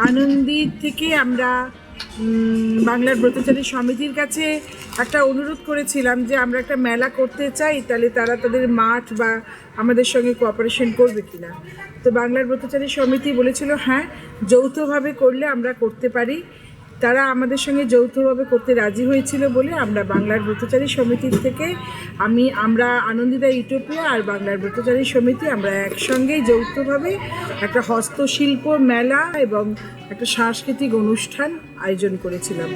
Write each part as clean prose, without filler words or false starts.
আনন্দীর থেকে আমরা বাংলার ব্রতচারী সমিতির কাছে একটা অনুরোধ করেছিলাম যে আমরা একটা মেলা করতে চাই, তাহলে তারা তাদের মাঠ বা আমাদের সঙ্গে কোঅপারেশন করবে কিনা। তো বাংলার ব্রতচারী সমিতি বলেছিল হ্যাঁ, যৌথভাবে করলে আমরা করতে পারি। তারা আমাদের সঙ্গে যৌথভাবে করতে রাজি হয়েছিল বলে আমরা বাংলার ব্রতচারী সমিতির থেকে আমরা আনন্দিতা ইউটোপিয়া আর বাংলার ব্রতচারী সমিতি আমরা একসঙ্গেই যৌথভাবে একটা হস্তশিল্প মেলা এবং একটা সাংস্কৃতিক অনুষ্ঠান আয়োজন করেছিলাম।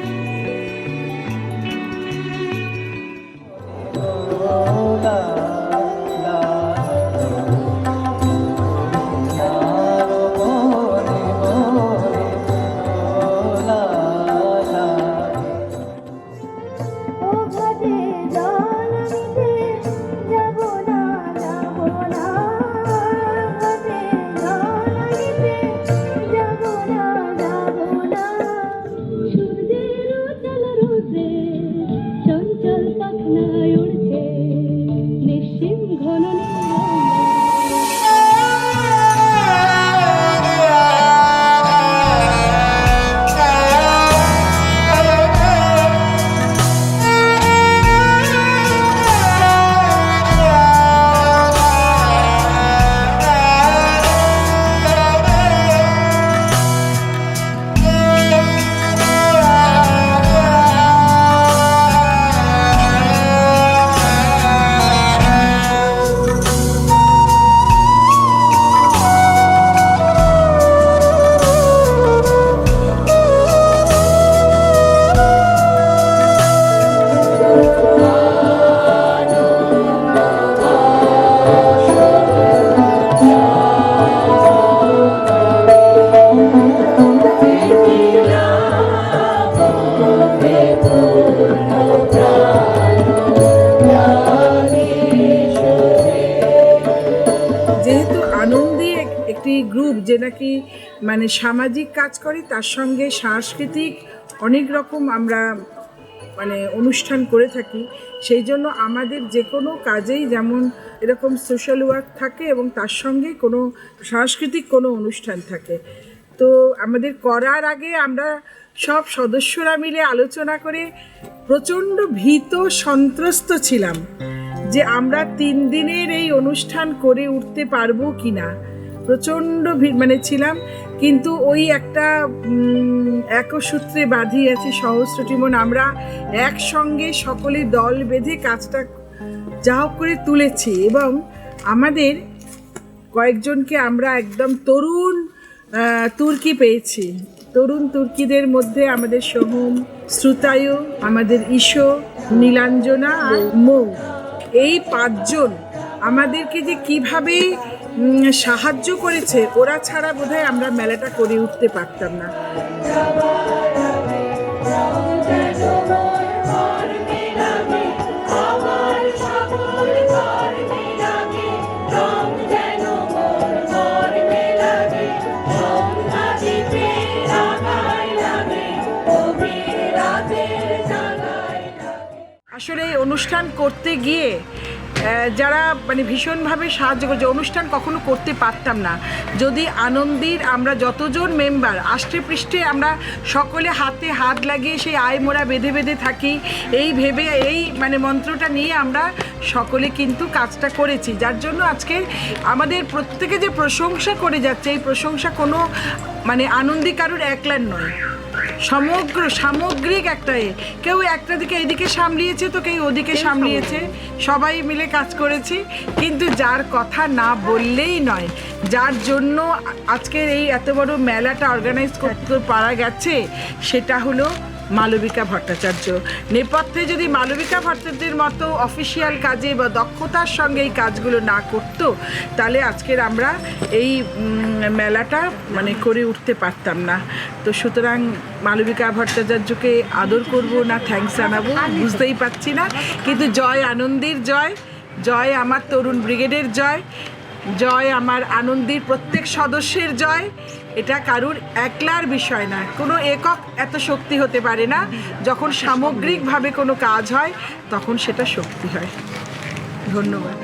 যেহেতু আনন্দী একটি গ্রুপ যে নাকি মানে সামাজিক কাজ করে, তার সঙ্গে সাংস্কৃতিক অনেক রকম আমরা মানে অনুষ্ঠান করে থাকি, সেই জন্য আমাদের যে কোনো কাজেই যেমন এরকম সোশ্যাল ওয়ার্ক থাকে এবং তার সঙ্গে কোনো সাংস্কৃতিক কোনো অনুষ্ঠান থাকে। তো আমাদের করার আগে আমরা সব সদস্যরা মিলে আলোচনা করে প্রচণ্ড ভীত সন্ত্রস্ত ছিলাম যে আমরা 3 দিনের এই অনুষ্ঠান করে উঠতে পারবো কি না। প্রচণ্ড মানে ছিলাম, কিন্তু ওই একটা একসূত্রে বাঁধি আছি সহস্রটি মন, আমরা একসঙ্গে সকলে দল বেঁধে কাজটা যা হোক করে তুলেছি। এবং আমাদের কয়েকজনকে আমরা একদম তরুণ তুর্কি পেয়েছি। তরুণ তুর্কিদের মধ্যে আমাদের সোহম, শ্রুতায়ু, আমাদের ঈশো, নীলাঞ্জনা আর মৌ, এই 5 জন আমাদেরকে যে কিভাবে সাহায্য করেছে, ওরা ছাড়া বোধহয় আমরা মেলাটা করে উঠতে পারতাম না। আসলে এই অনুষ্ঠান করতে গিয়ে যারা মানে ভীষণভাবে সাহায্য করছে, অনুষ্ঠান কখনো করতে পারতাম না যদি আনন্দীর আমরা যতজন মেম্বার আষ্টে পৃষ্ঠে আমরা সকলে হাতে হাত লাগিয়ে সেই আয় মোরা বেঁধে বেঁধে থাকি, এই ভেবে এই মানে মন্ত্রটা নিয়ে আমরা সকলে কিন্তু কাজটা করেছি, যার জন্য আজকে আমাদের প্রত্যেকে যে প্রশংসা করে যাচ্ছে, এই প্রশংসা কোনো মানে আনন্দী কারুর একলার নয়, সামগ্রিক একটা কেউ একটা দিকে এইদিকে সামলিয়েছে তো কেউ ওদিকে সামলিয়েছে, সবাই মিলে কাজ করেছি। কিন্তু যার কথা না বললেই নয়, যার জন্য আজকের এই এত বড় মেলাটা অর্গানাইজ করতে পারা গেছে, সেটা হলো মালবিকা ভট্টাচার্য। নেপথ্যে যদি মালবিকা ভট্টাচার্যের মতো অফিসিয়াল কাজে বা দক্ষতার সঙ্গে এই কাজগুলো না করতো, তাহলে আজকের আমরা এই মেলাটা মানে করে উঠতে পারতাম না। তো সুতরাং মালবিকা ভট্টাচার্যকে আদর করব না থ্যাঙ্কস জানাবো বুঝতেই পারছি না, কিন্তু জয় আনন্দীর জয়, জয় আমার তরুণ ব্রিগেডের জয়, জয় আমার আনন্দীর প্রত্যেক সদস্যের জয়। এটা কারুর একলার বিষয় না, কোনো একক এত শক্তি হতে পারে না। যখন সামগ্রিকভাবে কোনো কাজ হয় তখন সেটা শক্তি হয়। ধন্যবাদ।